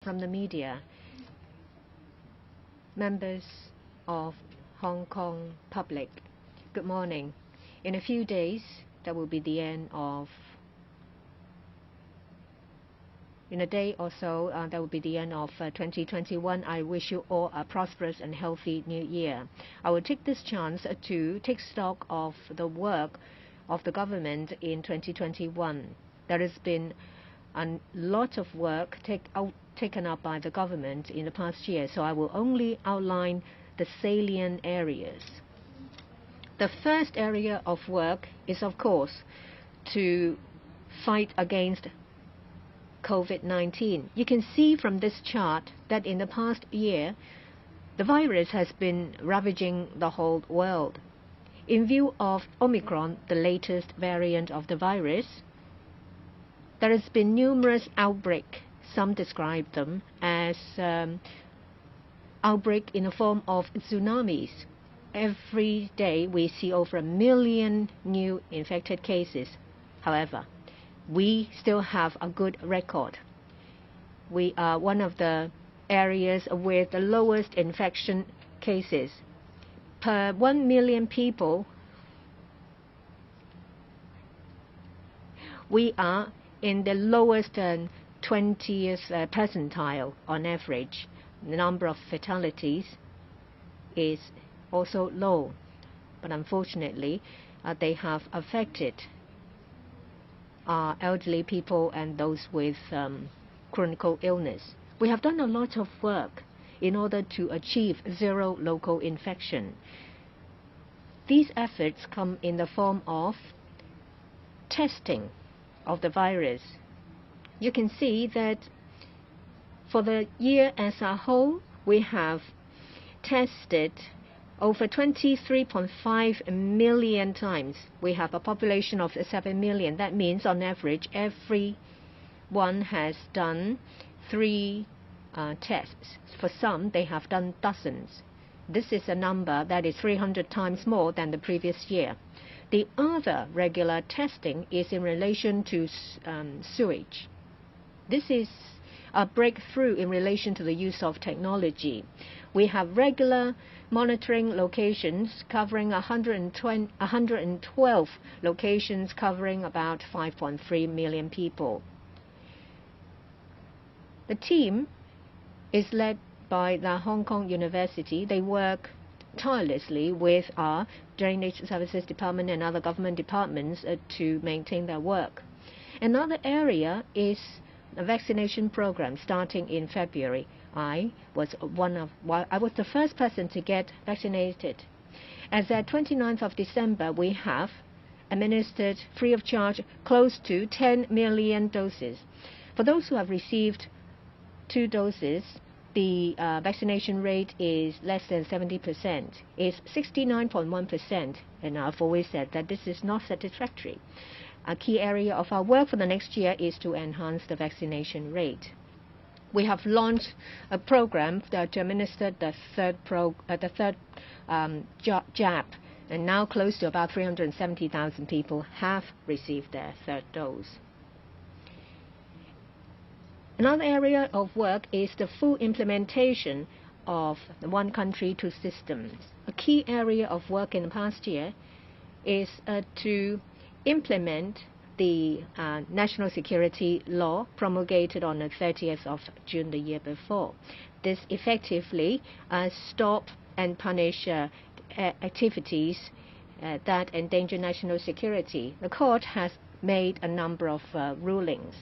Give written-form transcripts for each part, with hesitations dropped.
From the media, members of Hong Kong public, good morning. In a few days, that will be the end of In a day or so, that will be the end of 2021. I wish you all a prosperous and healthy new year. I will take this chance to take stock of the work of the government in 2021. There has been a lot of work taken up by the government in the past year, so I will only outline the salient areas. The first area of work is, of course, to fight against COVID-19. You can see from this chart that in the past year, the virus has been ravaging the whole world. In view of Omicron, the latest variant of the virus, there has been numerous outbreaks. Some describe them as outbreak in the form of tsunamis. Every day we see over 1 million new infected cases. However, we still have a good record. We are one of the areas with the lowest infection cases. Per 1 million people, we are in the lowest 20th percentile on average. The number of fatalities is also low, but unfortunately, they have affected elderly people and those with chronic illness. We have done a lot of work in order to achieve zero local infection. These efforts come in the form of testing of the virus. You can see that for the year as a whole, we have tested over 23.5 million times. We have a population of 7 million. That means on average, everyone has done 3 tests. For some, they have done dozens. This is a number that is 300 times more than the previous year. The other regular testing is in relation to sewage. This is a breakthrough in relation to the use of technology. We have regular monitoring locations covering 112 locations covering about 5.3 million people. The team is led by the Hong Kong University. They work tirelessly with our Drainage Services Department and other government departments to maintain their work. Another area is a vaccination program starting in February. I was the first person to get vaccinated. As at 29th of December, we have administered free of charge close to 10 million doses. For those who have received 2 doses, the vaccination rate is less than 70%. It's 69.1%, and I've always said that this is not satisfactory. A key area of our work for the next year is to enhance the vaccination rate. We have launched a program to administer the third jab, and now close to about 370,000 people have received their 3rd dose. Another area of work is the full implementation of the one country, 2 systems. A key area of work in the past year is to implement the national security law promulgated on the 30th of June the year before. This effectively stop and punish activities that endanger national security. The court has made a number of rulings.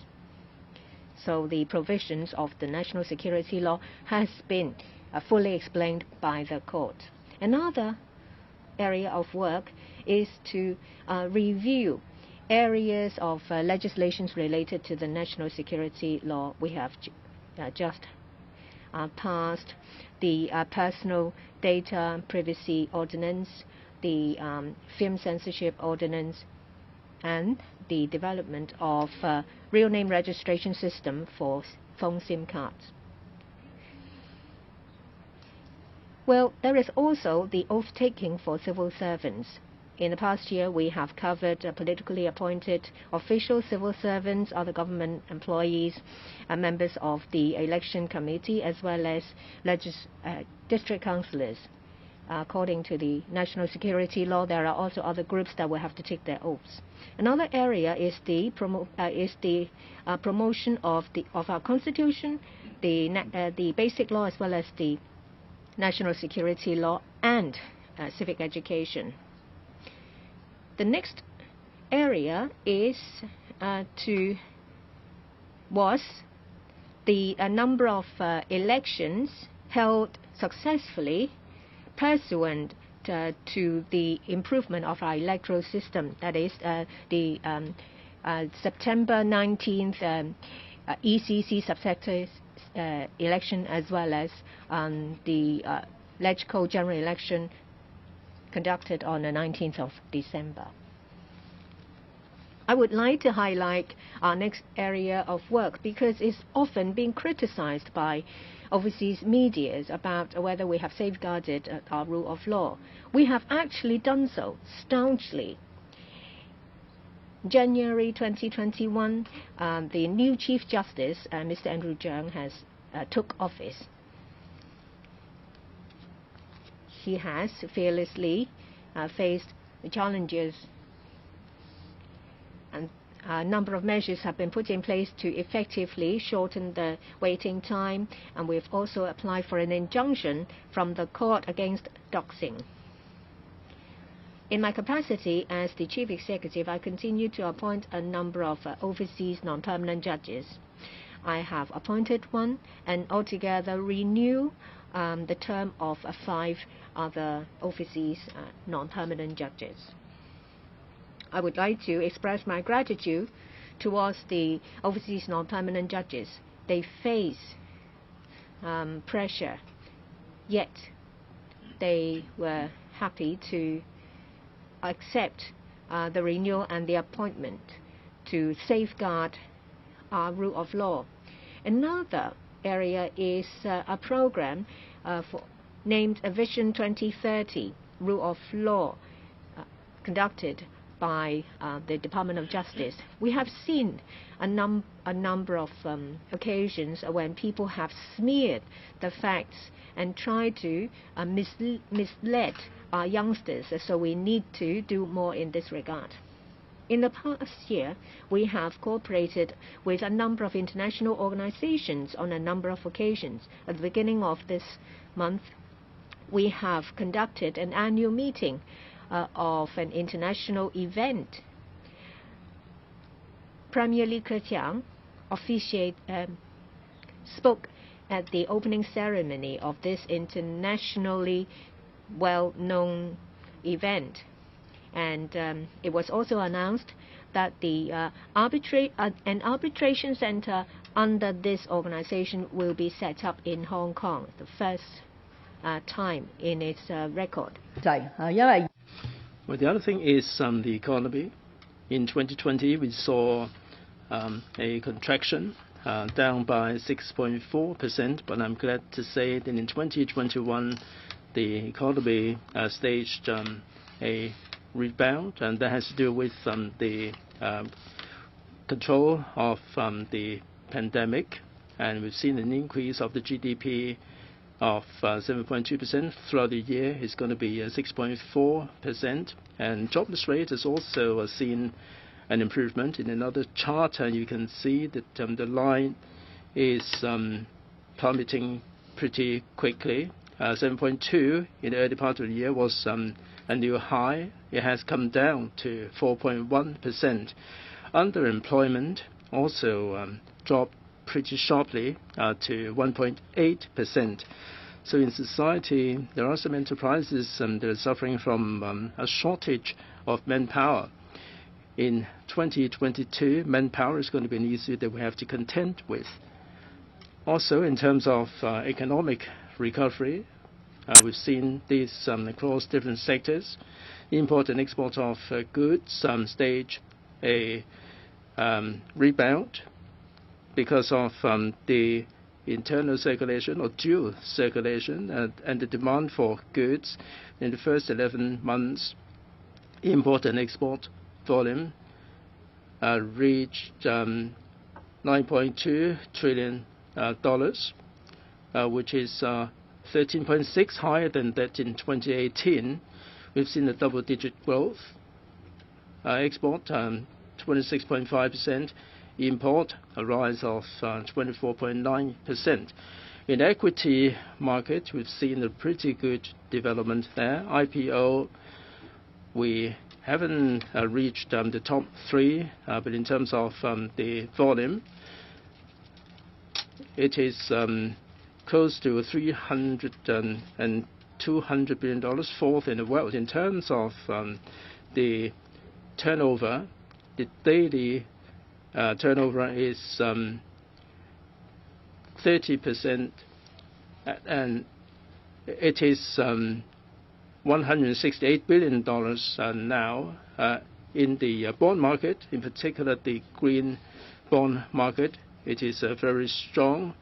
So the provisions of the national security law has been fully explained by the court. Another area of work is to review areas of legislations related to the national security law. We have just passed the Personal Data Privacy Ordinance, the Film Censorship Ordinance, and the development of real name registration system for phone SIM cards. Well, there is also the oath-taking for civil servants. In the past year, we have covered politically appointed officials, civil servants, other government employees, and members of the election committee, as well as district councillors. According to the national security law, there are also other groups that will have to take their oaths. Another area is the promotion of our constitution, the basic law, as well as the national security law and civic education. The next area was the number of elections held successfully pursuant to the improvement of our electoral system. That is the September 19th ECC subsector election, as well as the LegCo general election conducted on the 19th of December. I would like to highlight our next area of work because it's often being criticized by overseas media about whether we have safeguarded our rule of law. We have actually done so staunchly. January 2021, the new Chief Justice, Mr. Andrew Cheung, has took office. He has fearlessly faced the challenges, and a number of measures have been put in place to effectively shorten the waiting time, and we've also applied for an injunction from the court against doxing. In my capacity as the Chief Executive, I continue to appoint a number of overseas non-permanent judges. I have appointed one and altogether renew the term of 5 other overseas non-permanent judges. I would like to express my gratitude towards the overseas non-permanent judges. They face pressure, yet they were happy to accept the renewal and the appointment to safeguard our rule of law. Another area is a program named Vision 2030, Rule of Law, conducted by the Department of Justice. We have seen a number of occasions when people have smeared the facts and tried to mislead our youngsters, so we need to do more in this regard. In the past year, we have cooperated with a number of international organizations on a number of occasions. At the beginning of this month, we have conducted an annual meeting of an international event. Premier Li Keqiang spoke at the opening ceremony of this internationally well-known event. And it was also announced that an arbitration center under this organization will be set up in Hong Kong, the first time in its record. Well, the other thing is the economy. In 2020, we saw a contraction down by 6.4%, but I'm glad to say that in 2021, the economy staged a rebound, and that has to do with the control of the pandemic, and we've seen an increase of the GDP of 7.2% throughout the year. It's going to be 6.4%, and jobless rate has also seen an improvement. In another chart, you can see that the line is plummeting pretty quickly. 7.2 in the early part of the year was a new high. It has come down to 4.1%. Underemployment also dropped pretty sharply to 1.8%. So in society, there are some enterprises that are suffering from a shortage of manpower. In 2022, manpower is going to be an issue that we have to contend with. Also, in terms of economic recovery, we've seen this across different sectors. Import and export of goods stage a rebound because of the internal circulation or dual circulation and the demand for goods in the first 11 months import and export volume reached $9.2 trillion, which is 13.6 higher than that in 2018. We've seen a double-digit growth. Export 26.5%, import a rise of 24.9%. In equity market, we've seen a pretty good development there. IPO, we haven't reached the top 3, but in terms of the volume, it is close to $300 and $200 billion, fourth in the world. In terms of the turnover, the daily turnover is 30%, and it is $168 billion now. In the bond market, in particular the green bond market, it is very strong,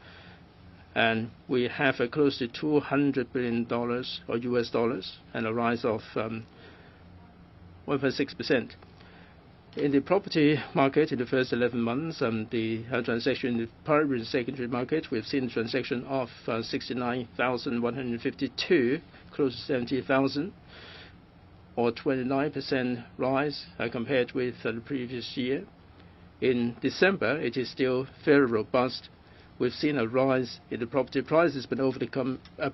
and we have close to $200 billion or US dollars, and a rise of 1.6%. In the property market, in the first 11 months, the transaction in the primary and secondary market, we've seen a transaction of 69,152, close to 70,000, or 29% rise compared with the previous year. In December, it is still very robust. We've seen a rise in the property prices, but over the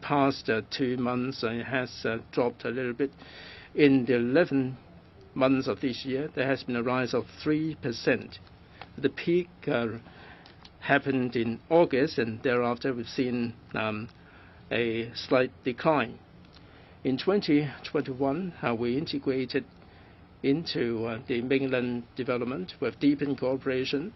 past 2 months, it has dropped a little bit. In the 11 months of this year, there has been a rise of 3%. The peak happened in August, and thereafter we've seen a slight decline. In 2021, we integrated into the mainland development with deepened cooperation.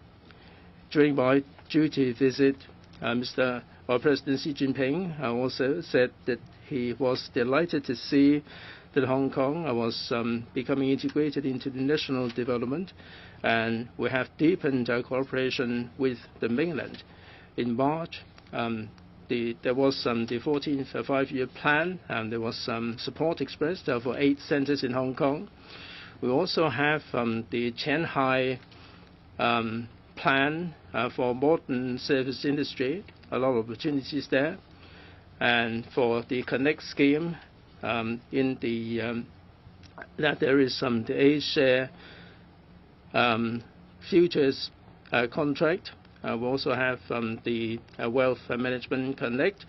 During my duty visit, President Xi Jinping also said that he was delighted to see that Hong Kong was becoming integrated into the national development, and we have deepened our cooperation with the mainland. In March, there was the 14th five-year plan, and there was some support expressed for 8 centers in Hong Kong. We also have the Qianhai plan for modern service industry, a lot of opportunities there. And for the Connect scheme, in the that there is the A-share futures contract. We also have the Wealth Management Connect,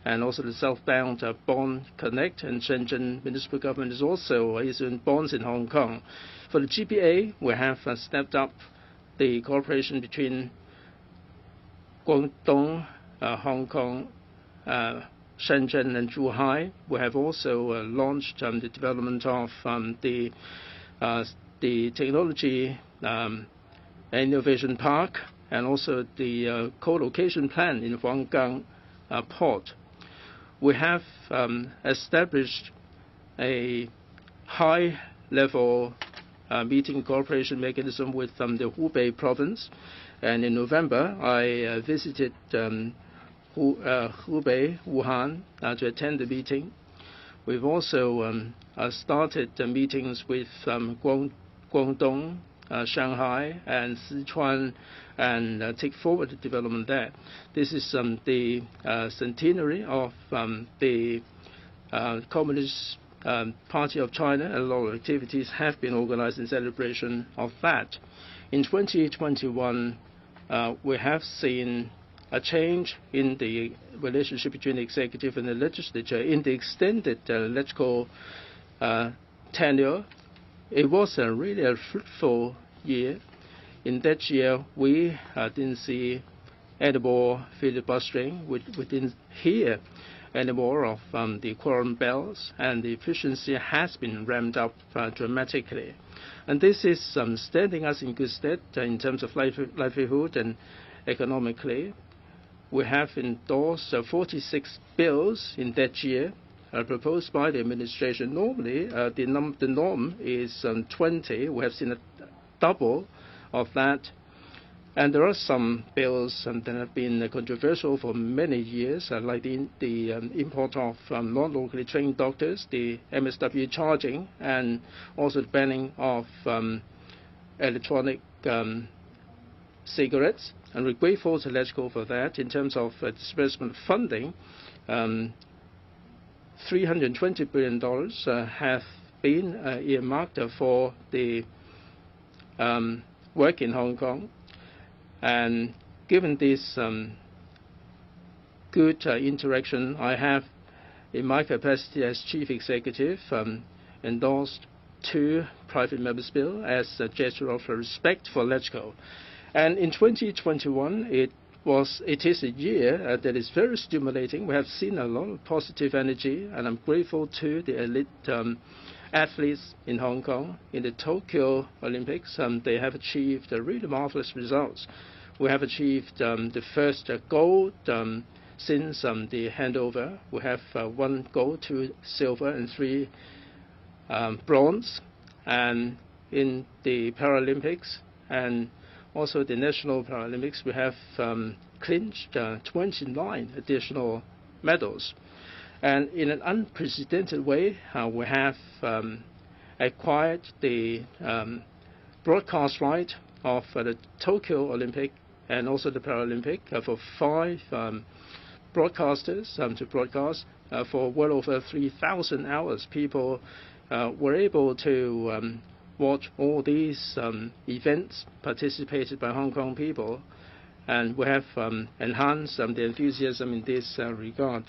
and also the Southbound Bond Connect, and Shenzhen Municipal Government is also issuing bonds in Hong Kong. For the GPA, we have stepped up the cooperation between Guangdong, Hong Kong, Shenzhen and Zhuhai. We have also launched the development of the technology innovation park, and also the co-location plan in Huanggang port. We have established a high-level meeting cooperation mechanism with the Hubei province, and in November I visited Hubei, Wuhan, to attend the meeting. We've also started meetings with Guangdong, Shanghai, and Sichuan, and take forward the development there. This is the centenary of the Communist Party of China, and a lot of activities have been organized in celebration of that. In 2021, we have seen a change in the relationship between the executive and the legislature. In the extended electoral tenure, it was really a fruitful year. In that year, we didn't see any more filibustering. We didn't hear any more of the quorum bells, and the efficiency has been ramped up dramatically. And this is standing us in good stead in terms of livelihood and economically. We have endorsed 46 bills in that year proposed by the administration. Normally, the norm is 20. We have seen a double of that. And there are some bills that have been controversial for many years, like the import of non-locally trained doctors, the MSW charging, and also the banning of electronic cigarettes. And we're grateful to LegCo for that. In terms of disbursement of funding, $320 billion have been earmarked for the work in Hong Kong. And given this good interaction, I have, in my capacity as Chief Executive, endorsed 2 private members' bills as a gesture of respect for LegCo. And in 2021, it is a year that is very stimulating. We have seen a lot of positive energy, and I'm grateful to the elite athletes in Hong Kong. In the Tokyo Olympics, they have achieved really marvelous results. We have achieved the first gold since the handover. We have 1 gold, 2 silver, and 3 bronze. And in the Paralympics and also the National Paralympics, we have clinched 29 additional medals. And in an unprecedented way, we have acquired the broadcast right of the Tokyo Olympic and also the Paralympic for 5 broadcasters to broadcast for well over 3,000 hours. People were able to watch all these events participated by Hong Kong people, and we have enhanced the enthusiasm in this regard.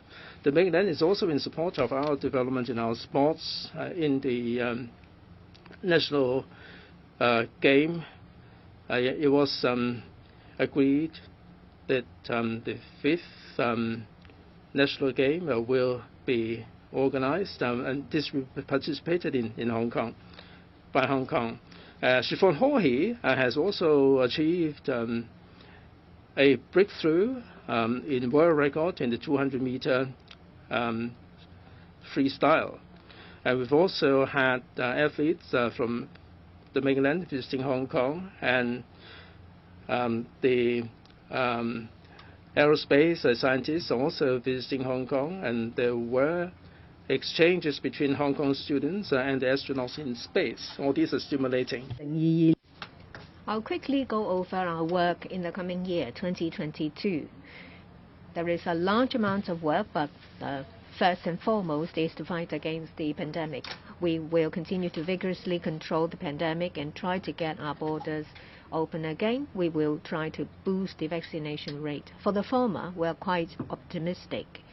The mainland is also in support of our development in our sports. In the national game, it was agreed that the 5th national game will be organized, and this will be participated in Hong Kong, by Hong Kong. Chiffon Haughey has also achieved a breakthrough in world record in the 200-meter freestyle. And we've also had athletes from the mainland visiting Hong Kong, and the aerospace scientists also visiting Hong Kong, and there were exchanges between Hong Kong students and the astronauts in space. All these are stimulating. I'll quickly go over our work in the coming year, 2022. There is a large amount of work, but first and foremost is to fight against the pandemic. We will continue to vigorously control the pandemic and try to get our borders open again. We will try to boost the vaccination rate. For the former, we are quite optimistic,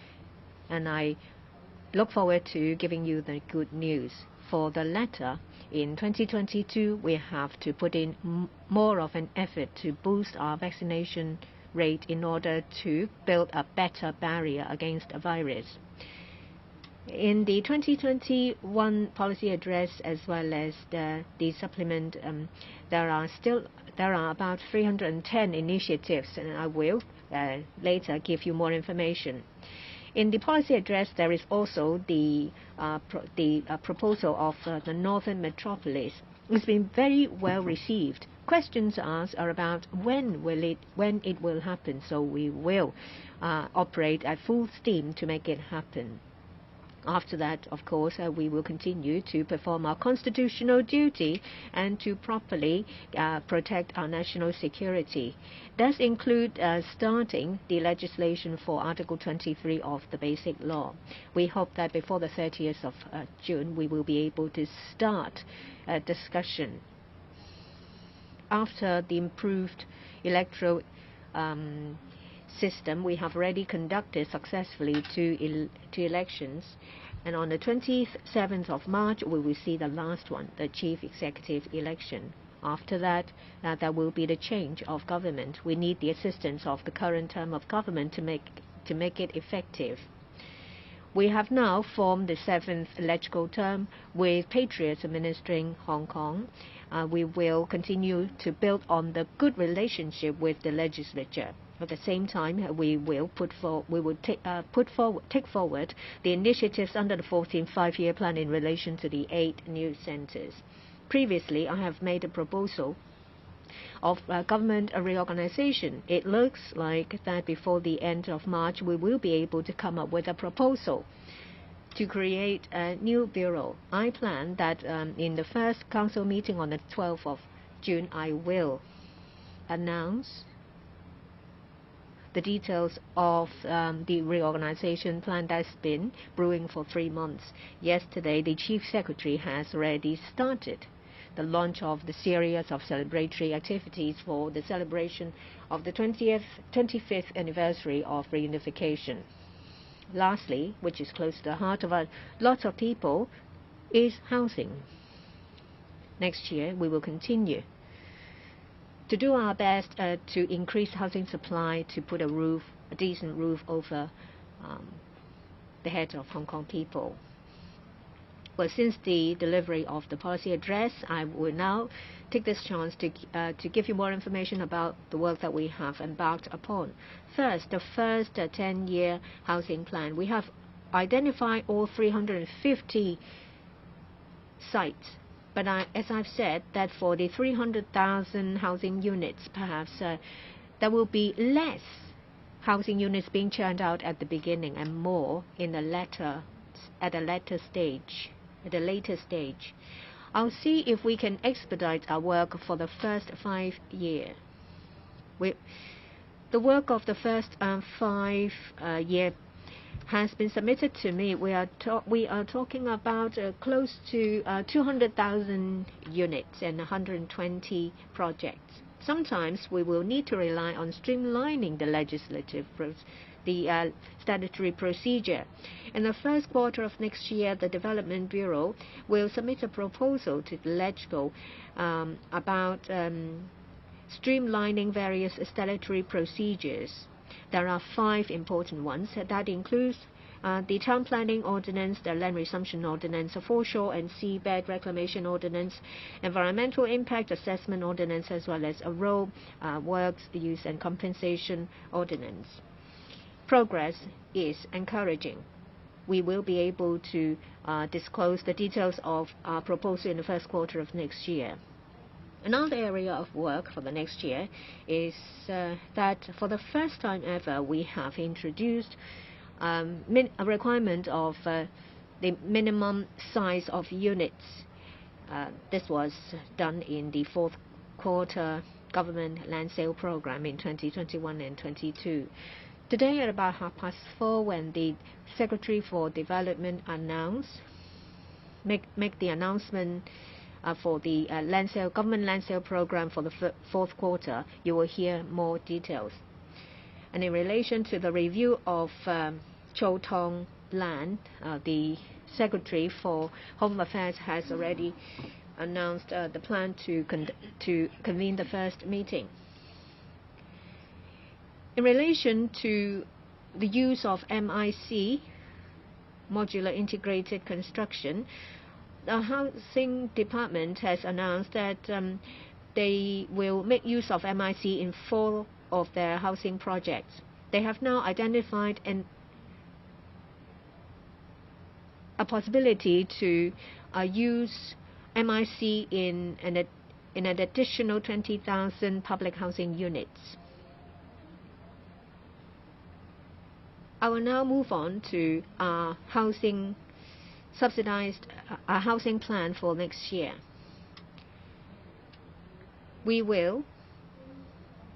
and I look forward to giving you the good news. For the latter, in 2022, we have to put in more of an effort to boost our vaccination rate in order to build a better barrier against the virus. In the 2021 policy address as well as the supplement, there are about 310 initiatives, and I will later give you more information. In the policy address, there is also the proposal of the Northern Metropolis. It's been very well received. Questions asked are about when it will happen, so we will operate at full steam to make it happen. After that, of course, we will continue to perform our constitutional duty and to properly protect our national security. Does include starting the legislation for Article 23 of the Basic Law. We hope that before the 30th of June, we will be able to start a discussion. After the improved electoral system, we have already conducted successfully two elections, and on the 27th of March we will see the last one, the chief executive election. After that, there will be the change of government. We need the assistance of the current term of government to make it effective. We have now formed the 7th LegCo term with patriots administering Hong Kong. We will continue to build on the good relationship with the legislature. At the same time, we will take forward the initiatives under the 14th Five-Year Plan in relation to the 8 new centres. Previously, I have made a proposal of government reorganization. It looks like that before the end of March, we will be able to come up with a proposal to create a new bureau. I plan that in the first council meeting on the 12th of June, I will announce the details of the reorganization plan that's been brewing for 3 months. Yesterday, the Chief Secretary has already started the launch of the series of celebratory activities for the celebration of the 25th anniversary of reunification. Lastly, which is close to the heart of a lot of people, is housing. Next year, we will continue to do our best to increase housing supply, to put a decent roof over the heads of Hong Kong people. Well, since the delivery of the policy address, I will now take this chance to give you more information about the work that we have embarked upon. First, the first 10-year housing plan. We have identified all 350 sites. But as I've said, that for the 300,000 housing units, perhaps there will be less housing units being churned out at the beginning and more at a later stage. I'll see if we can expedite our work for the first 5 years. The work of the first 5 year has been submitted to me. We are talking about close to 200,000 units and 120 projects. Sometimes we will need to rely on streamlining the statutory procedure. In the first quarter of next year, the Development Bureau will submit a proposal to the LegCo about streamlining various statutory procedures. There are 5 important ones. That includes the Town Planning Ordinance, the Land Resumption Ordinance, the Foreshore and Seabed Reclamation Ordinance, Environmental Impact Assessment Ordinance, as well as a Road Works Use and Compensation Ordinance. Progress is encouraging. We will be able to disclose the details of our proposal in the first quarter of next year. Another area of work for the next year is that for the first time ever, we have introduced a requirement of the minimum size of units. This was done in the 4th quarter government land sale program in 2021 and 22. Today at about 4:30, when the Secretary for Development make the announcement for the government land sale program for the 4th quarter, you will hear more details. And in relation to the review of Chow Tong land, the Secretary for Home Affairs has already announced the plan to convene the first meeting. In relation to the use of MIC, modular integrated construction, the Housing Department has announced that they will make use of MIC in 4 of their housing projects. They have now identified a possibility to use MIC in an additional 20,000 public housing units. I will now move on to our housing plan for next year. We will,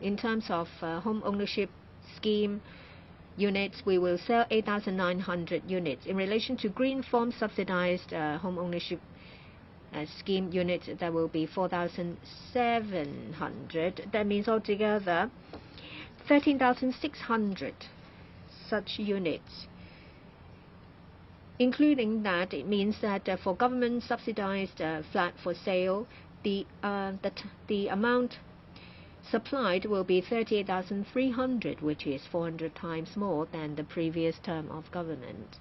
in terms of home ownership scheme units, we will sell 8,900 units. In relation to green farm subsidized home ownership scheme units, there will be 4,700. That means altogether 13,600 such units. Including that, it means that for government subsidized flat for sale, the amount supplied will be 38,300, which is 400 times more than the previous term of government.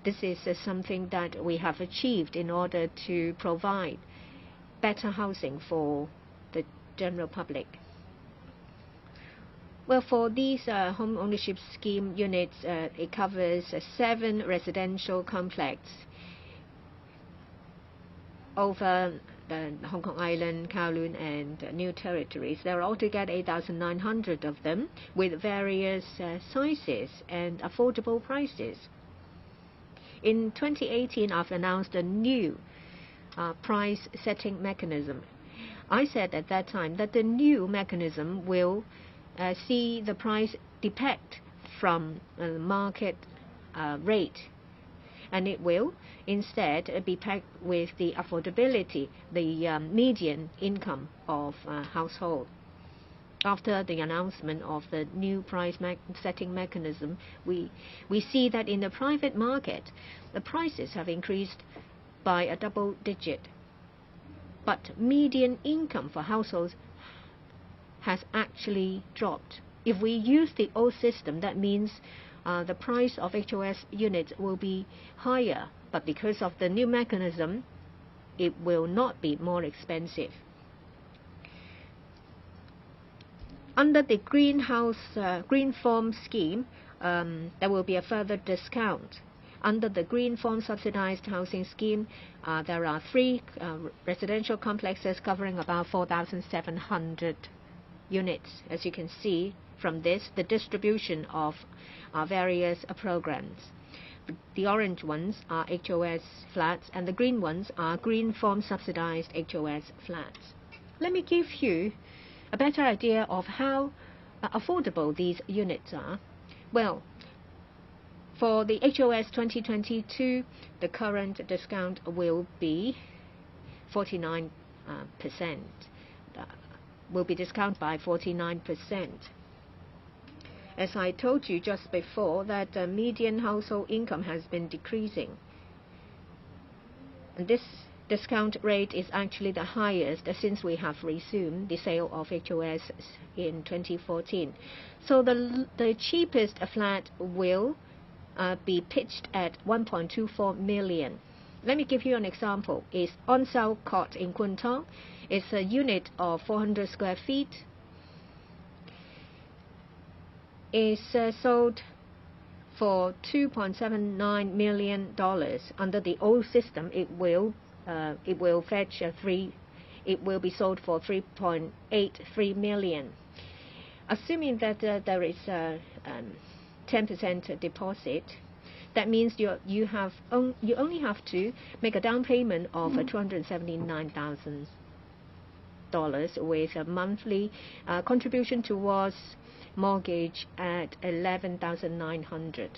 This is something that we have achieved in order to provide better housing for the general public. Well, for these home ownership scheme units, it covers 7 residential complexes, over the Hong Kong Island, Kowloon and New Territories. There are altogether 8,900 of them with various sizes and affordable prices. In 2018, I've announced a new price setting mechanism. I said at that time that the new mechanism will see the price depict from market rate, and it will instead be pegged with the affordability, the median income of household. After the announcement of the new price setting mechanism, we see that in the private market, the prices have increased by a double digit. But median income for households has actually dropped. If we use the old system, that means the price of HOS units will be higher. But because of the new mechanism, it will not be more expensive. Under the Green Farm scheme, there will be a further discount. Under the Green Farm subsidized housing scheme, there are 3 residential complexes covering about 4,700 units. As you can see from this, the distribution of various programs. The orange ones are HOS flats and the green ones are Green Farm subsidized HOS flats. Let me give you a better idea of how affordable these units are. Well, for the HOS 2022, the current discount will be 49%. Will be discounted by 49%. As I told you just before, that the median household income has been decreasing. And this discount rate is actually the highest since we have resumed the sale of HOS in 2014. So the cheapest flat will be pitched at 1.24 million. Let me give you an example. It's On-Sale Court in Kwun Tong. It's a unit of 400 square feet. Is sold for $2.79 million. Under the old system, it will fetch it will be sold for $3.83 million. Assuming that there is a 10% deposit, that means you only have to make a down payment of $279,000 with a monthly contribution towards mortgage at $11,900.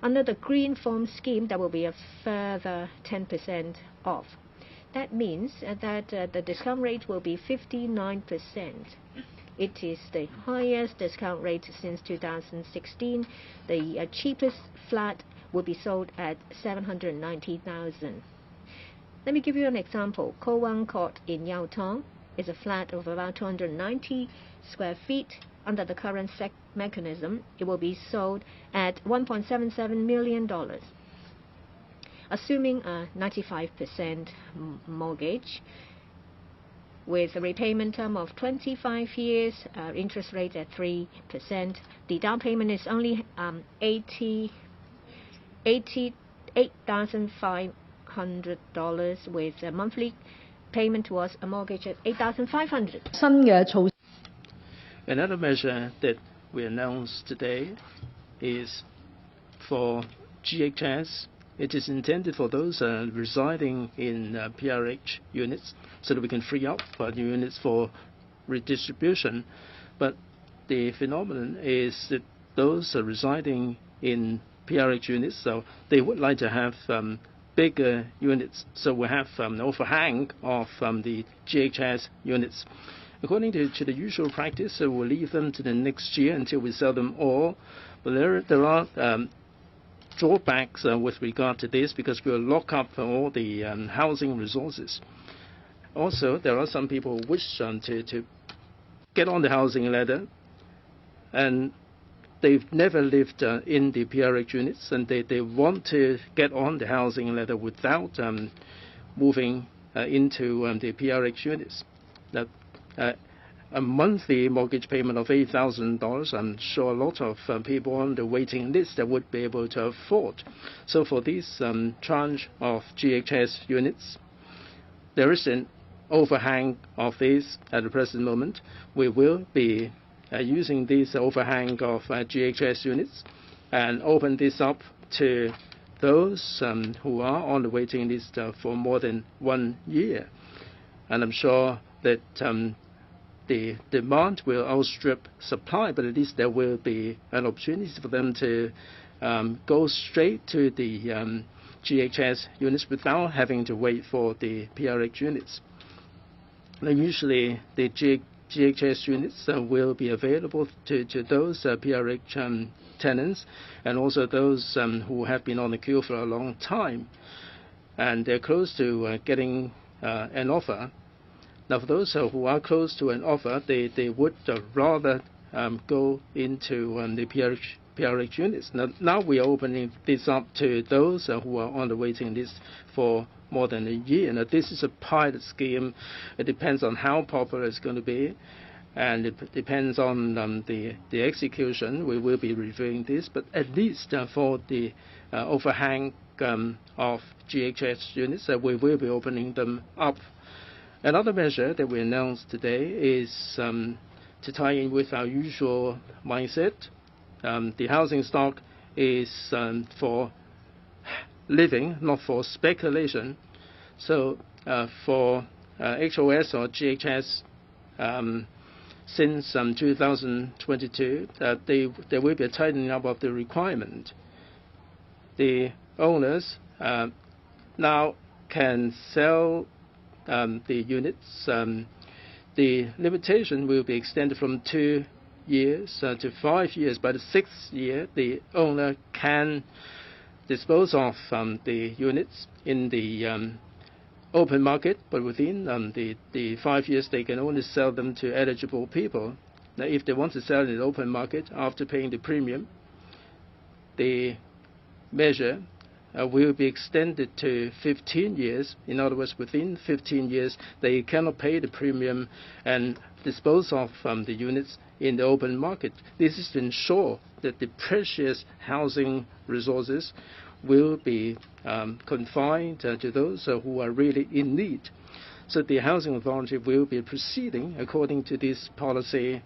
Under the Green Farm scheme, there will be a further 10% off. That means that the discount rate will be 59%. It is the highest discount rate since 2016. The cheapest flat will be sold at $790,000. Let me give you an example. Ko Wang Court in Yau Tong is a flat of about 290 square feet. Under the current mechanism, it will be sold at $1.77 million. Assuming a 95% mortgage with a repayment term of 25 years, interest rate at 3%, the down payment is only $88,500 with a monthly payment towards a mortgage at $8,500. Another measure that we announced today is for GHS. It is intended for those residing in PRH units so that we can free up new units for redistribution. But the phenomenon is that those residing in PRH units, so they would like to have bigger units. So we have an overhang of the GHS units. According to the usual practice, we'll leave them to the next year until we sell them all. But there are drawbacks with regard to this because we'll lock up all the housing resources. Also, there are some people who wish to get on the housing ladder, and they've never lived in the PRH units, and they want to get on the housing ladder without moving into the PRH units. Now, a monthly mortgage payment of $8,000, I'm sure a lot of people on the waiting list that would be able to afford. So for this tranche of GHS units, there is an overhang of this at the present moment. We will be using this overhang of GHS units and open this up to those who are on the waiting list for more than 1 year. And I'm sure that the demand will outstrip supply, but at least there will be an opportunity for them to go straight to the GHS units without having to wait for the PRH units. Now, usually the GHS units will be available to those PRH tenants and also those who have been on the queue for a long time, and they're close to getting an offer. Now, for those who are close to an offer, they would rather go into the PRH units. Now we are opening this up to those who are on the waiting list for more than a year. Now, this is a pilot scheme. It depends on how popular it's going to be, and it depends on the execution. We will be reviewing this, but at least for the overhang of GHS units, we will be opening them up. Another measure that we announced today is to tie in with our usual mindset. The housing stock is for living, not for speculation. So for HOS or GHS, since 2022, there will be a tightening up of the requirement. The owners now can sell the units. The limitation will be extended from 2 years to 5 years. By the 6th year, the owner can dispose of the units in the open market, but within the 5 years, they can only sell them to eligible people. Now, if they want to sell in the open market after paying the premium, the measure will be extended to 15 years. In other words, within 15 years, they cannot pay the premium and dispose of the units in the open market. This is to ensure that the precious housing resources will be confined to those who are really in need. So the Housing Authority will be proceeding according to this policy,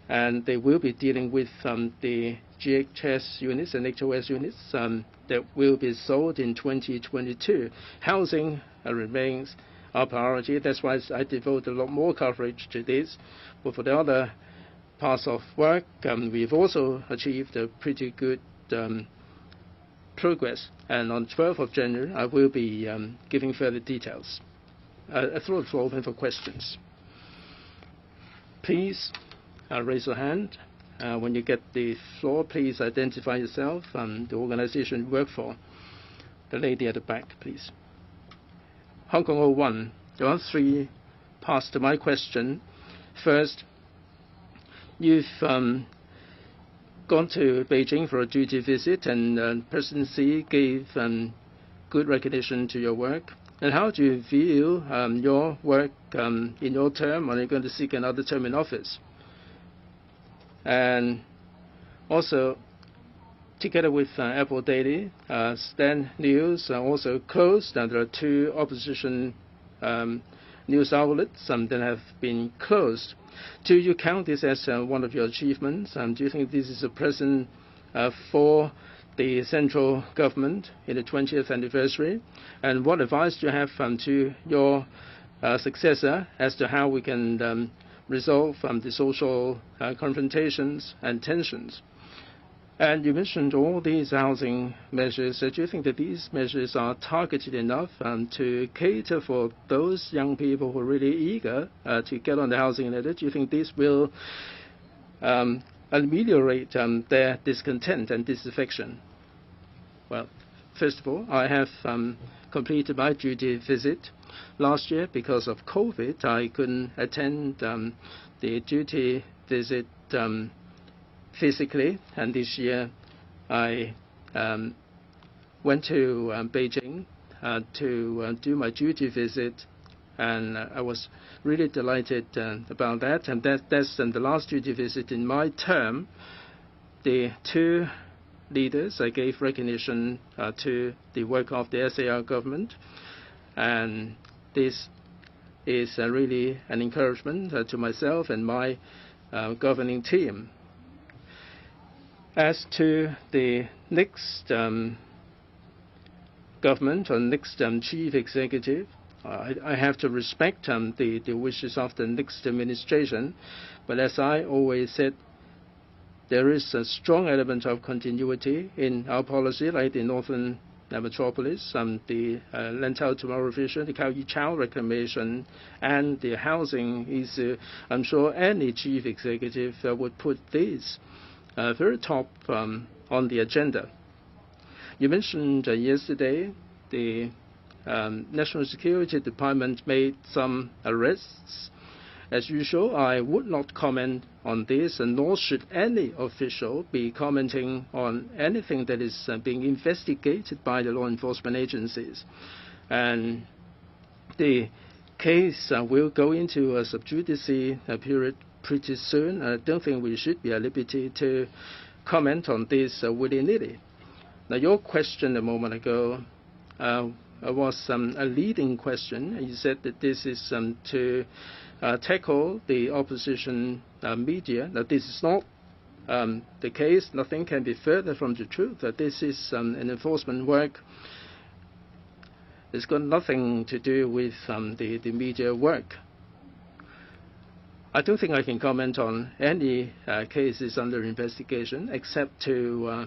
and they will be dealing with the GHS units and HOS units that will be sold in 2022. Housing remains our priority. That's why I devote a lot more coverage to this. But for the other parts of work, we've also achieved a pretty good progress. And on 12th of January, I will be giving further details. I throw the floor open for questions. Please raise your hand. When you get the floor, please identify yourself and the organization you work for. The lady at the back, please. Hong Kong 01. There are 3 parts to my question. First, you've gone to Beijing for a duty visit, and President Xi gave good recognition to your work. And how do you view your work in your term? Are you going to seek another term in office? And also, together with Apple Daily, Stand News also closed, and there are 2 opposition news outlets that have been closed. Do you count this as one of your achievements? Do you think this is a present for the central government in the 20th anniversary? And what advice do you have to your successor as to how we can resolve the social confrontations and tensions? And you mentioned all these housing measures. Do you think that these measures are targeted enough to cater for those young people who are really eager to get on the housing ladder? Do you think this will ameliorate their discontent and disaffection? Well, first of all, I have completed my duty visit. Last year, because of COVID, I couldn't attend the duty visit physically, and this year I went to Beijing to do my duty visit, and I was really delighted about that. And that's the last duty visit in my term. The 2 leaders, I gave recognition to the work of the SAR government, and this is really an encouragement to myself and my governing team. As to the next government or next chief executive, I have to respect the wishes of the next administration, but as I always said, there is a strong element of continuity in our policy, like the Northern Metropolis, the Lantau Tomorrow vision, the Khao Yi Chao reclamation, and the housing issue. I'm sure any chief executive would put these very top on the agenda. You mentioned yesterday the National Security Department made some arrests. As usual, I would not comment on this, and nor should any official be commenting on anything that is being investigated by the law enforcement agencies. And the case will go into a sub judice period pretty soon. I don't think we should be at liberty to comment on this willy-nilly. Now, your question a moment ago was a leading question. You said that this is to tackle the opposition media. Now, this is not the case. Nothing can be further from the truth. That this is an enforcement work. It's got nothing to do with the media work. I don't think I can comment on any cases under investigation except to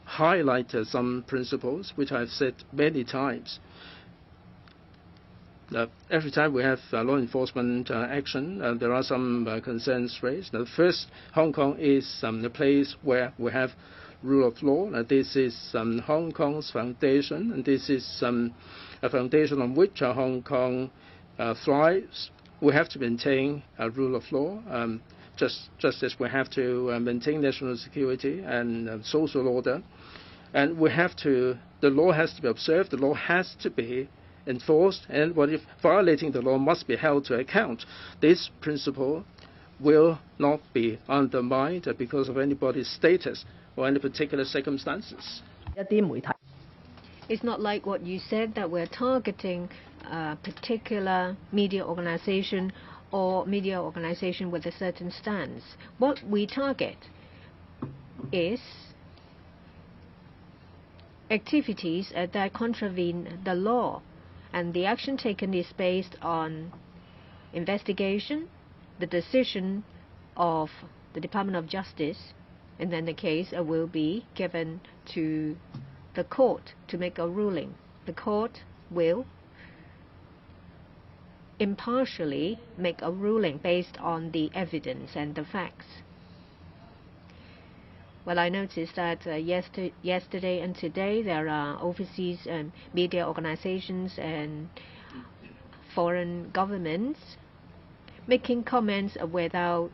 highlight some principles which I've said many times. Every time we have law enforcement action, there are some concerns raised. Now, first, Hong Kong is the place where we have rule of law. This is Hong Kong's foundation, and this is a foundation on which Hong Kong thrives. We have to maintain a rule of law, just as we have to maintain national security and social order. And the law has to be observed, the law has to be enforced, and what if violating the law must be held to account. This principle will not be undermined because of anybody's status or any particular circumstances. It's not like what you said, that we're targeting a particular media organization or media organization with a certain stance. What we target is activities that contravene the law, and the action taken is based on investigation, the decision of the Department of Justice, and then the case will be given to the court to make a ruling. The court will impartially make a ruling based on the evidence and the facts. Well, I noticed that yesterday and today there are overseas media organizations and foreign governments making comments without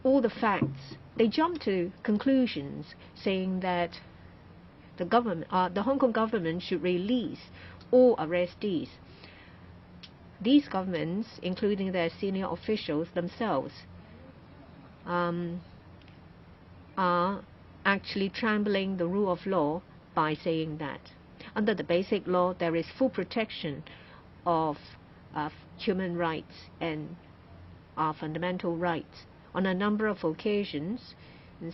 all the facts. They jump to conclusions saying that the Hong Kong government should release all arrestees. These governments, including their senior officials themselves, are actually trampling the rule of law by saying that under the basic law there is full protection of human rights and our fundamental rights. On a number of occasions,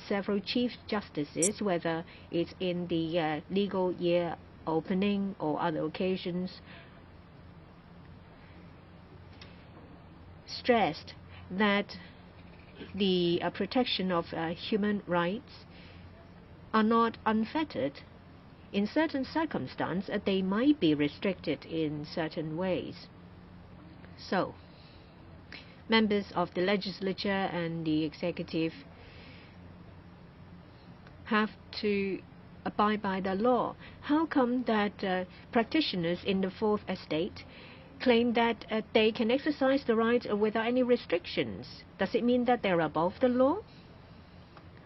several chief justices, whether it's in the legal year opening or other occasions, stressed that the protection of human rights are not unfettered. In certain circumstances, they might be restricted in certain ways. So, members of the legislature and the executive have to abide by the law. How come that practitioners in the Fourth Estate claim that they can exercise the right without any restrictions? Does it mean that they're above the law?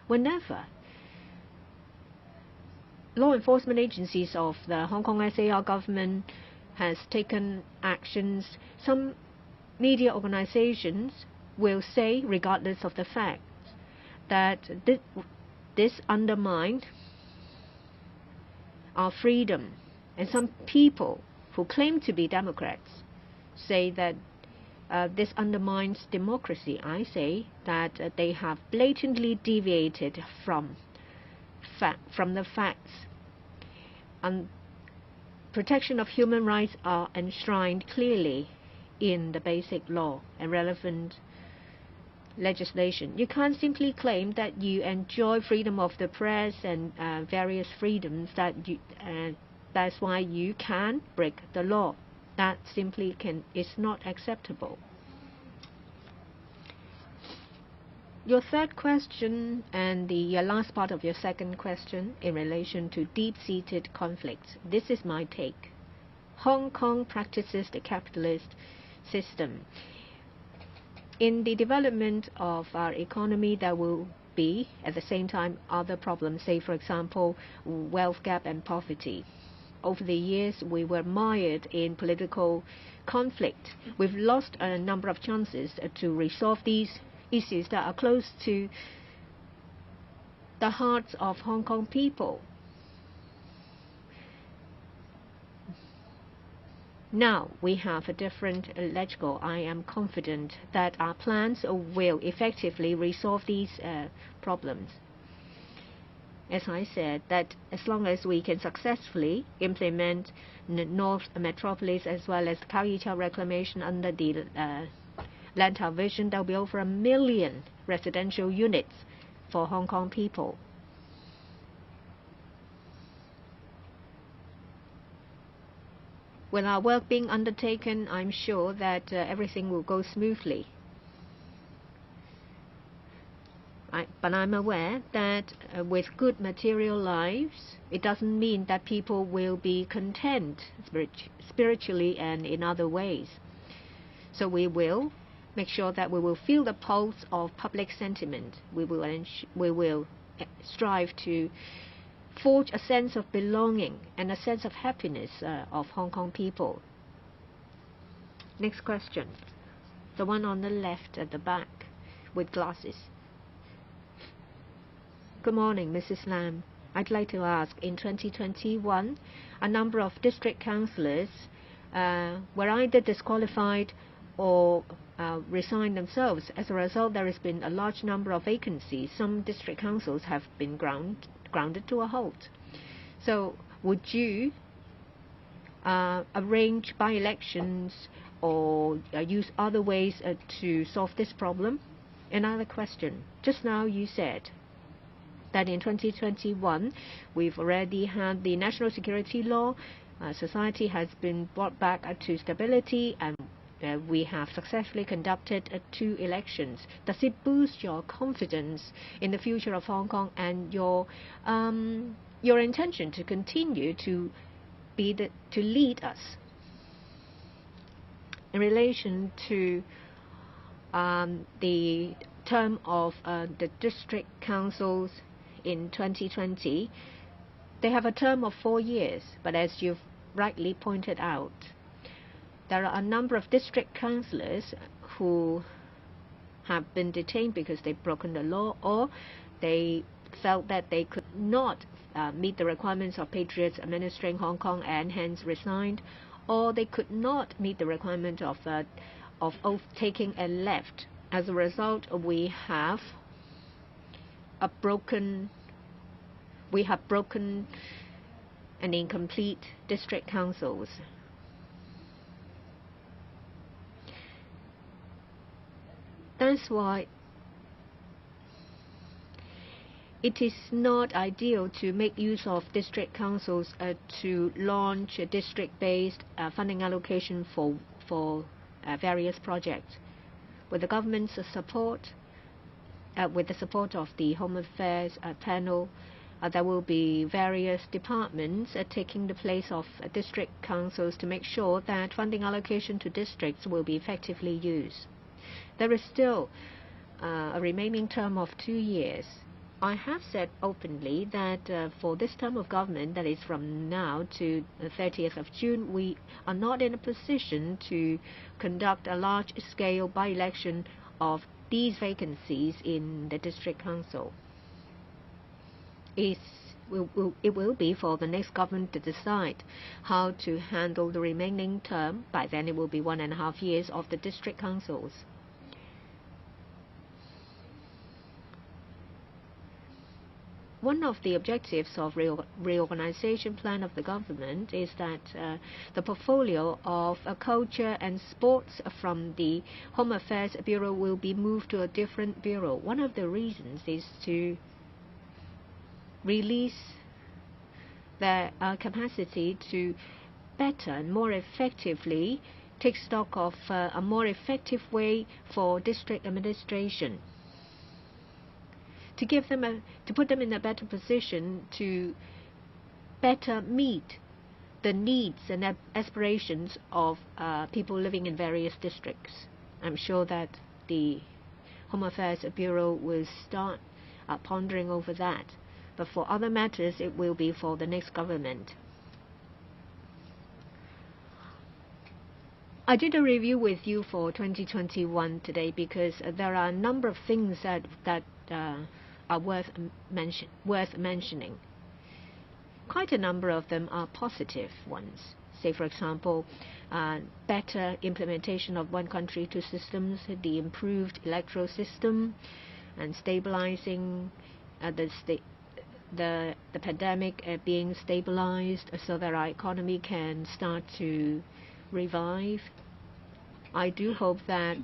Whenever law enforcement agencies of the Hong Kong SAR government has taken actions, some media organizations will say, regardless of the fact, that this undermined our freedom, and some people who claim to be Democrats say that this undermines democracy. I say that they have blatantly deviated from the facts. Protection of human rights are enshrined clearly in the basic law and relevant legislation. You can't simply claim that you enjoy freedom of the press and various freedoms that's why you can break the law. That simply is not acceptable. Your third question and the last part of your second question in relation to deep-seated conflicts. This is my take. Hong Kong practices the capitalist system. In the development of our economy, there will be, at the same time, other problems, say, for example, wealth gap and poverty. Over the years, we were mired in political conflict. We've lost a number of chances to resolve these issues that are close to the hearts of Hong Kong people. Now we have a different legal. I am confident that our plans will effectively resolve these problems. As I said, that as long as we can successfully implement the North Metropolis as well as Kaoicha reclamation under the Lantau Vision, there will be over 1 million residential units for Hong Kong people. With our work being undertaken, I'm sure that everything will go smoothly. But I'm aware that with good material lives, it doesn't mean that people will be content spiritually and in other ways. So we will make sure that we will feel the pulse of public sentiment. We will strive to forge a sense of belonging and a sense of happiness of Hong Kong people. Next question. The one on the left at the back with glasses. Good morning, Mrs. Lam. I'd like to ask, in 2021, a number of district councillors were either disqualified or resigned themselves. As a result, there has been a large number of vacancies. Some district councils have been grounded to a halt. So would you arrange by-elections or use other ways to solve this problem? Another question. Just now you said that in 2021 we've already had the national security law, society has been brought back to stability, and we have successfully conducted 2 elections. Does it boost your confidence in the future of Hong Kong and your intention to continue to lead us? In relation to the term of the district councils in 2020, they have a term of 4 years, but as you've rightly pointed out, there are a number of district councillors who have been detained because they've broken the law, or they felt that they could not meet the requirements of patriots administering Hong Kong and hence resigned, or they could not meet the requirement of oath-taking and left. As a result, we have broken and incomplete district councils. That's why it is not ideal to make use of district councils to launch a district-based funding allocation for various projects. With the government's support, with the support of the Home Affairs panel, there will be various departments taking the place of district councils to make sure that funding allocation to districts will be effectively used. There is still a remaining term of 2 years. I have said openly that for this term of government, that is from now to the 30th of June, we are not in a position to conduct a large-scale by-election of these vacancies in the district council. It's it will be for the next government to decide how to handle the remaining term. By then it will be 1.5 years of the district councils. One of the objectives of reorganization plan of the government is that the portfolio of culture and sports from the Home Affairs Bureau will be moved to a different bureau. One of the reasons is to release their capacity to better and more effectively take stock of a more effective way for district administration, to put them in a better position to better meet the needs and aspirations of people living in various districts. I'm sure that the Home Affairs Bureau will start pondering over that. But for other matters, it will be for the next government. I did a review with you for 2021 today because there are a number of things that are worth mentioning. Quite a number of them are positive ones. Say, for example, better implementation of one country, two systems, the improved electoral system, and stabilizing the pandemic being stabilized so that our economy can start to revive. I do hope that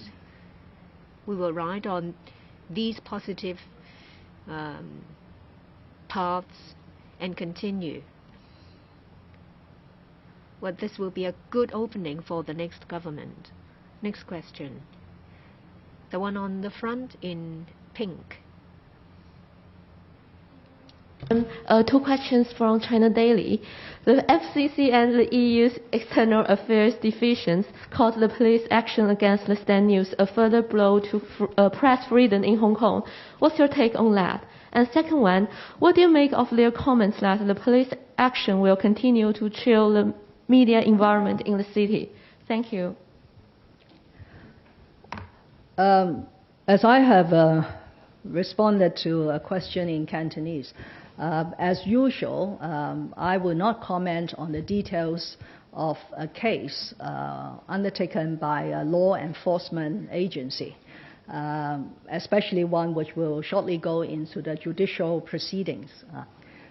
we will ride on these positive paths and continue. Well, this will be a good opening for the next government. Next question. The one on the front in pink. Two questions from China Daily. The FCC and the EU's External Affairs Divisions called the police action against the Stand News a further blow to press freedom in Hong Kong. What's your take on that? And second one, what do you make of their comments that the police action will continue to chill the media environment in the city? Thank you. As I have responded to a question in Cantonese, as usual, I will not comment on the details of a case undertaken by a law enforcement agency, especially one which will shortly go into the judicial proceedings.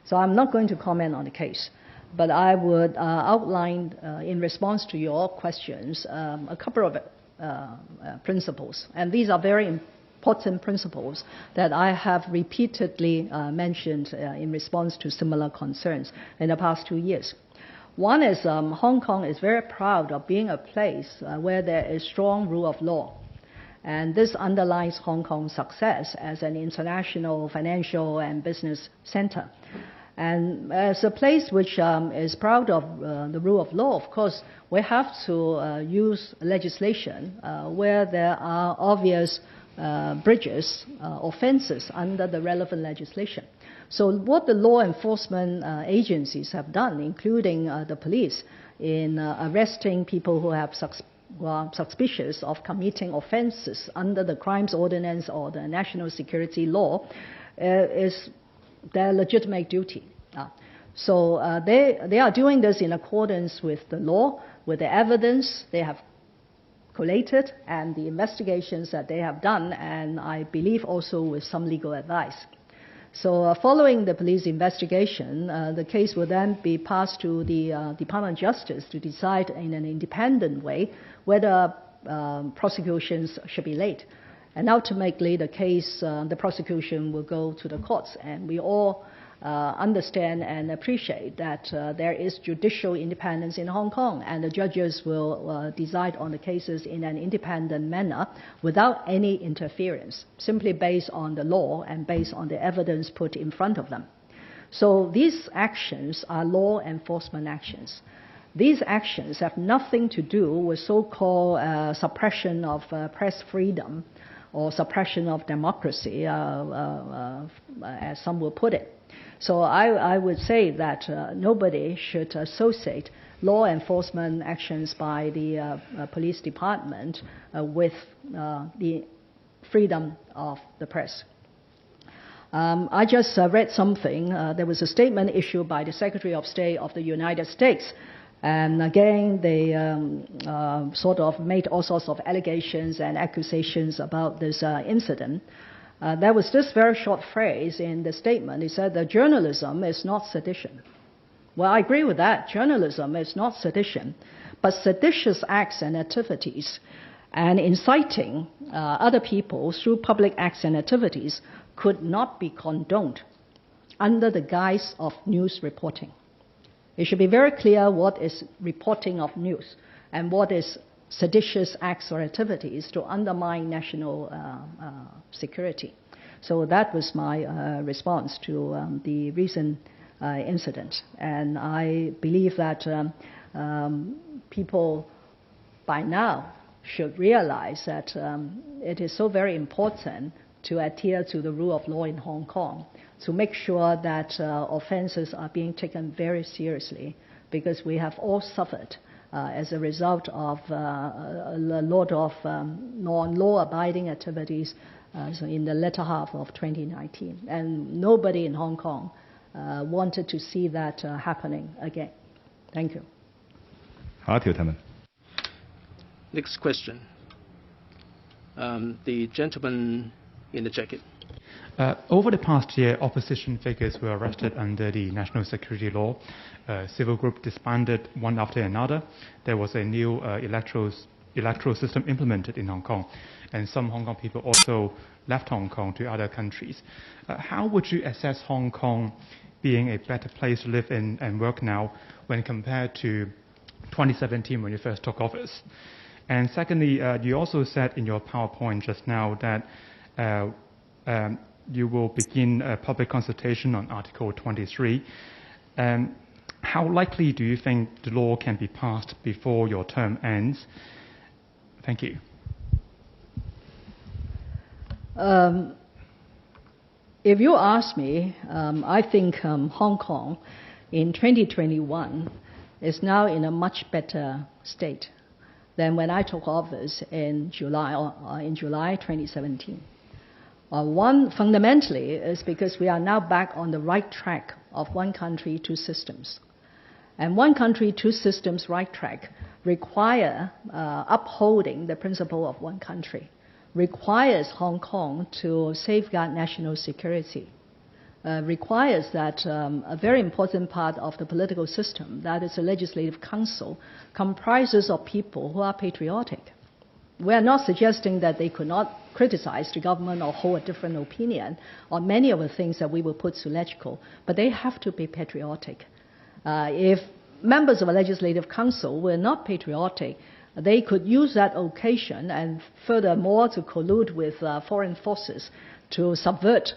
So I'm not going to comment on the case, but I would outline, in response to your questions, a couple of principles. And these are very important principles that I have repeatedly mentioned in response to similar concerns in the past 2 years. One is Hong Kong is very proud of being a place where there is strong rule of law. And this underlines Hong Kong's success as an international financial and business center. And as a place which is proud of the rule of law, of course, we have to use legislation where there are obvious breaches, offenses under the relevant legislation. So what the law enforcement agencies have done, including the police, in arresting people who are suspicious of committing offenses under the crimes ordinance or the national security law, is their legitimate duty. So they are doing this in accordance with the law, with the evidence they have collated and the investigations that they have done, and I believe also with some legal advice. So following the police investigation, the case will then be passed to the Department of Justice to decide in an independent way whether prosecutions should be laid. And ultimately, the prosecution will go to the courts, and we all understand and appreciate that there is judicial independence in Hong Kong, and the judges will decide on the cases in an independent manner without any interference, simply based on the law and based on the evidence put in front of them. So these actions are law enforcement actions. These actions have nothing to do with so-called suppression of press freedom or suppression of democracy, as some will put it. So I would say that nobody should associate law enforcement actions by the police department with the freedom of the press. I just read something. There was a statement issued by the Secretary of State of the United States. And again, they sort of made all sorts of allegations and accusations about this incident. There was this very short phrase in the statement. It said that journalism is not sedition. Well, I agree with that. Journalism is not sedition. But seditious acts and activities and inciting other people through public acts and activities could not be condoned under the guise of news reporting. It should be very clear what is reporting of news and what is seditious acts or activities to undermine national security. So that was my response to the recent incident. And I believe that people by now should realize that it is so very important to adhere to the rule of law in Hong Kong, to make sure that offenses are being taken very seriously, because we have all suffered as a result of a lot of non-law-abiding activities in the latter half of 2019. And nobody in Hong Kong wanted to see that happening again. Thank you. 下一條提問。 Next question. The gentleman in the jacket. Over the past year, opposition figures were arrested under the national security law. Civil groups disbanded one after another. There was a new electoral system implemented in Hong Kong, and some Hong Kong people also left Hong Kong to other countries. How would you assess Hong Kong being a better place to live in and work now when compared to 2017 when you first took office? And secondly, you also said in your PowerPoint just now that you will begin a public consultation on Article 23. How likely do you think the law can be passed before your term ends? Thank you. If you ask me, I think Hong Kong in 2021 is now in a much better state than when I took office in July 2017. One, fundamentally, is because we are now back on the right track of one country, two systems. And one country, two systems right track require upholding the principle of one country, requires Hong Kong to safeguard national security, requires that a very important part of the political system, that is the Legislative Council, comprises of people who are patriotic. We are not suggesting that they could not criticize the government or hold a different opinion on many of the things that we will put to LegCo, but they have to be patriotic. If members of a Legislative Council were not patriotic, they could use that occasion and furthermore to collude with foreign forces to subvert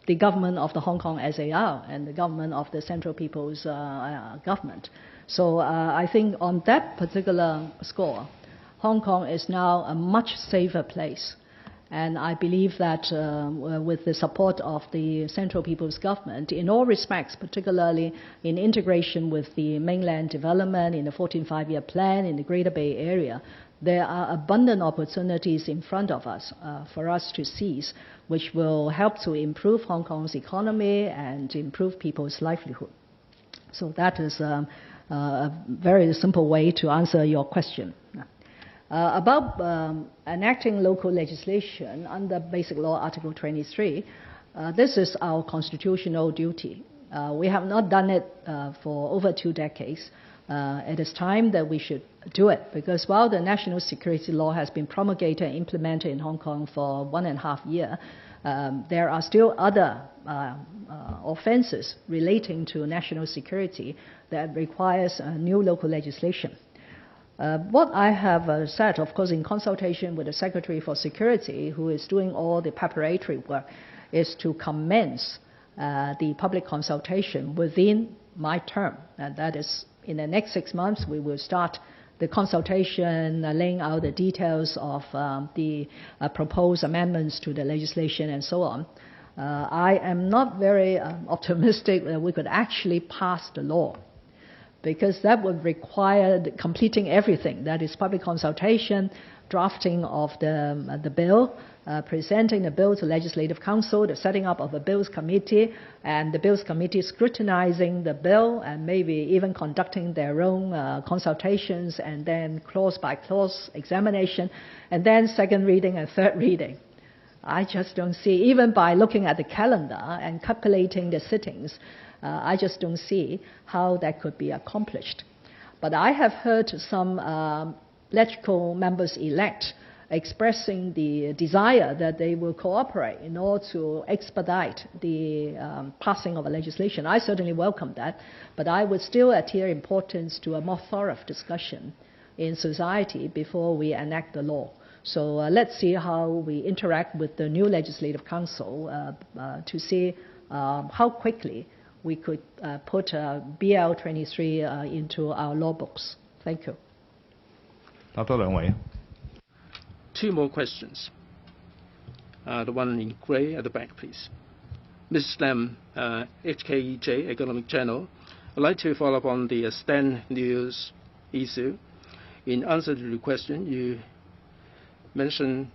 the government of the Hong Kong SAR and the government of the Central People's Government. So I think on that particular score, Hong Kong is now a much safer place. And I believe that with the support of the Central People's Government, in all respects, particularly in integration with the mainland development, in the 14th Five-Year Plan, in the Greater Bay Area, there are abundant opportunities in front of us for us to seize, which will help to improve Hong Kong's economy and improve people's livelihood. So that is a very simple way to answer your question. About enacting local legislation under Basic Law Article 23, this is our constitutional duty. We have not done it for over 2 decades. It is time that we should do it, because while the national security law has been promulgated and implemented in Hong Kong for 1.5 years, there are still other offenses relating to national security that requires new local legislation. What I have said, of course, in consultation with the Secretary for Security, who is doing all the preparatory work, is to commence the public consultation within my term. And that is, in the next 6 months, we will start the consultation, laying out the details of the proposed amendments to the legislation and so on. I am not very optimistic that we could actually pass the law because that would require completing everything. That is public consultation, drafting of the bill, presenting the bill to Legislative Council, the setting up of a Bills Committee, and the Bills Committee scrutinizing the bill and maybe even conducting their own consultations and then clause by clause examination, and then second reading and third reading. I just don't see, even by looking at the calendar and calculating the sittings, I just don't see how that could be accomplished. But I have heard some electrical members-elect expressing the desire that they will cooperate in order to expedite the passing of a legislation. I certainly welcome that, but I would still adhere importance to a more thorough discussion in society before we enact the law. So let's see how we interact with the new Legislative Council to see how quickly we could put BL 23 into our law books. Thank you. 答多兩位。 Two more questions. The one in grey at the back, please. Mrs. Lam, HKEJ, Economic Channel. I'd like to follow up on the Stan News issue. In answer to the question, you mentioned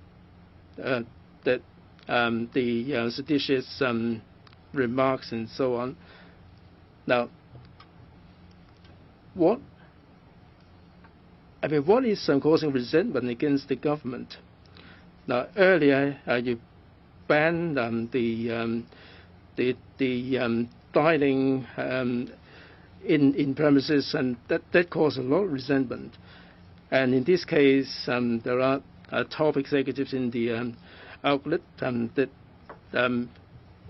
that the seditious remarks and so on. Now, what is causing resentment against the government? Now, earlier you banned the dining in premises, and that caused a lot of resentment. And in this case, there are top executives in the outlet that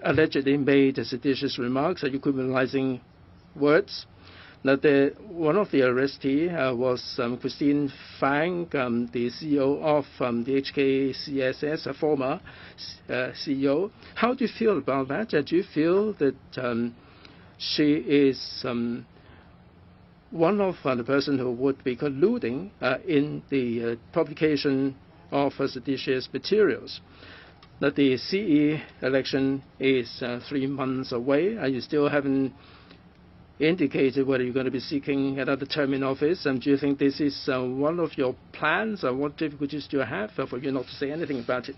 allegedly made seditious remarks, criminalizing words. Now, one of the arrestees was Christine Fang, the CEO of the HKCSS, a former CEO. How do you feel about that? Do you feel that she is one of the person who would be colluding in the publication of seditious materials? That the CE election is 3 months away, and you still haven't indicated whether you're going to be seeking another term in office. And do you think this is one of your plans, or what difficulties do you have for you not to say anything about it?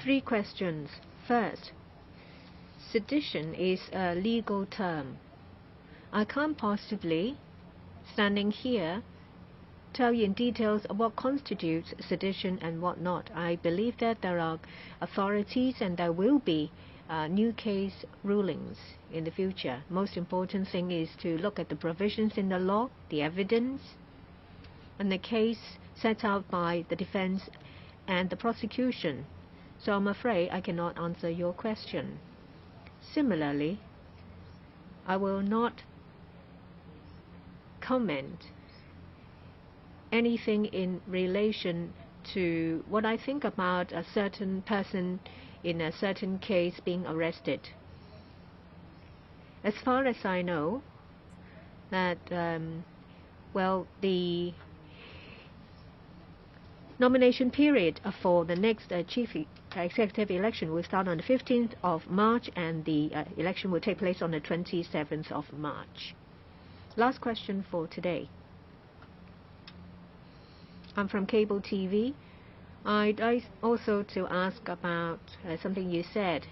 3 questions. First, sedition is a legal term. I can't possibly, standing here, tell you in details what constitutes sedition and what not. I believe that there are authorities and there will be new case rulings in the future. Most important thing is to look at the provisions in the law, the evidence, and the case set out by the defense and the prosecution. So I'm afraid I cannot answer your question. Similarly, I will not comment anything in relation to what I think about a certain person in a certain case being arrested. As far as I know, that the nomination period for the next chief executive election will start on the 15th of March, and the election will take place on the 27th of March. Last question for today. I'm from cable TV. I'd like also to ask about something you said.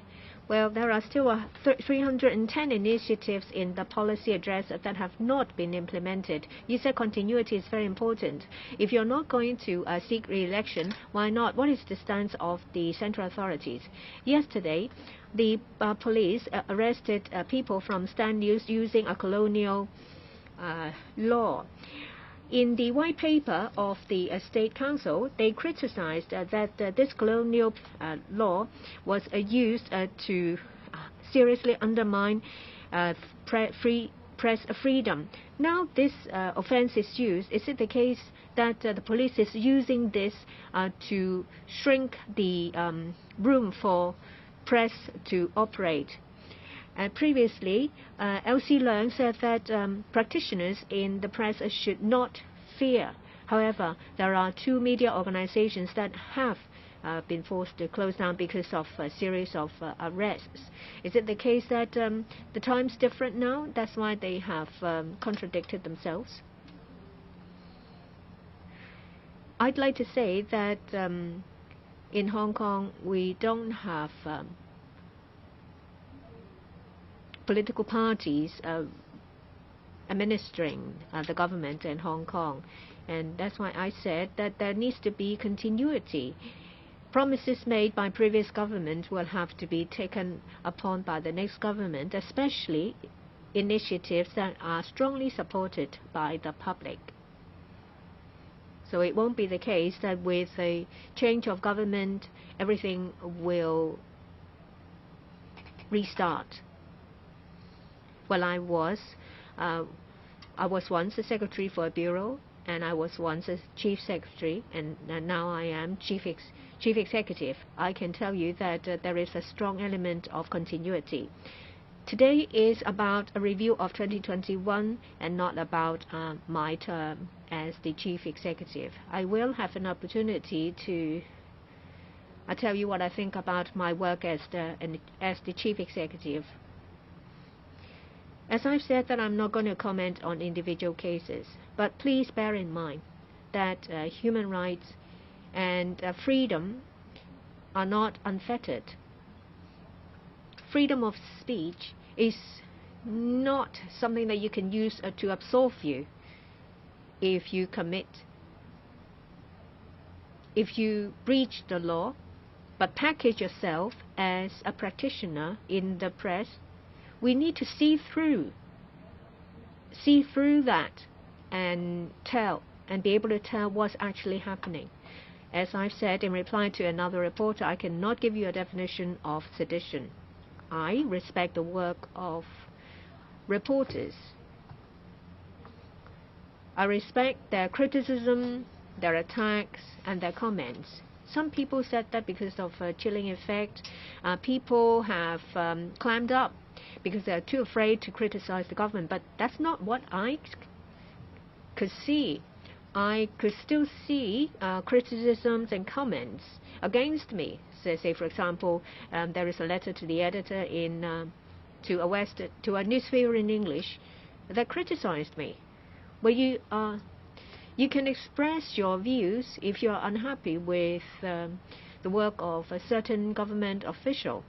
Well, there are still 310 initiatives in the policy address that have not been implemented. You said continuity is very important. If you're not going to seek re-election, why not? What is the stance of the central authorities? Yesterday, the police arrested people from Stan News using a colonial law. In the white paper of the State Council, they criticized that this colonial law was used to seriously undermine press freedom. Now this offense is used. Is it the case that the police is using this to shrink the room for press to operate? Previously, Elsie Leung said that practitioners in the press should not fear. However, there are 2 media organizations that have been forced to close down because of a series of arrests. Is it the case that the time's different now? That's why they have contradicted themselves? I'd like to say that in Hong Kong we don't have political parties administering the government in Hong Kong, and that's why I said that there needs to be continuity. Promises made by previous government will have to be taken upon by the next government, especially initiatives that are strongly supported by the public. So it won't be the case that with a change of government, everything will restart. Well, I was once a secretary for a bureau, and I was once a chief secretary, and now I am chief executive. I can tell you that there is a strong element of continuity. Today is about a review of 2021 and not about my term as the chief executive. I will have an opportunity to tell you what I think about my work as the chief executive. As I've said, that I'm not going to comment on individual cases, but please bear in mind that human rights and freedom are not unfettered. Freedom of speech is not something that you can use to absolve you if you breach the law, but package yourself as a practitioner in the press. We need to see through that and be able to tell what's actually happening. As I've said in reply to another reporter, I cannot give you a definition of sedition. I respect the work of reporters. I respect their criticism, their attacks, and their comments. Some people said that because of a chilling effect, people have clammed up because they're too afraid to criticize the government. But that's not what I could see. I could still see criticisms and comments against me. So, say, for example, there is a letter to the editor to a newspaper in English that criticized me. Well, you can express your views if you're unhappy with the work of a certain government official.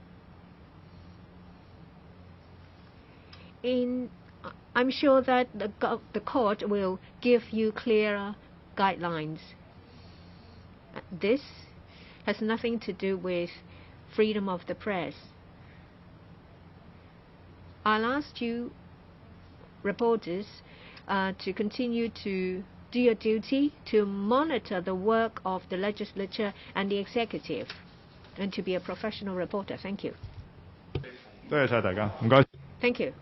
I'm sure that the court will give you clearer guidelines. This has nothing to do with freedom of the press. I'll ask you, reporters, to continue to do your duty, to monitor the work of the legislature and the executive, and to be a professional reporter. Thank you.多謝晒大家，唔該。Thank you.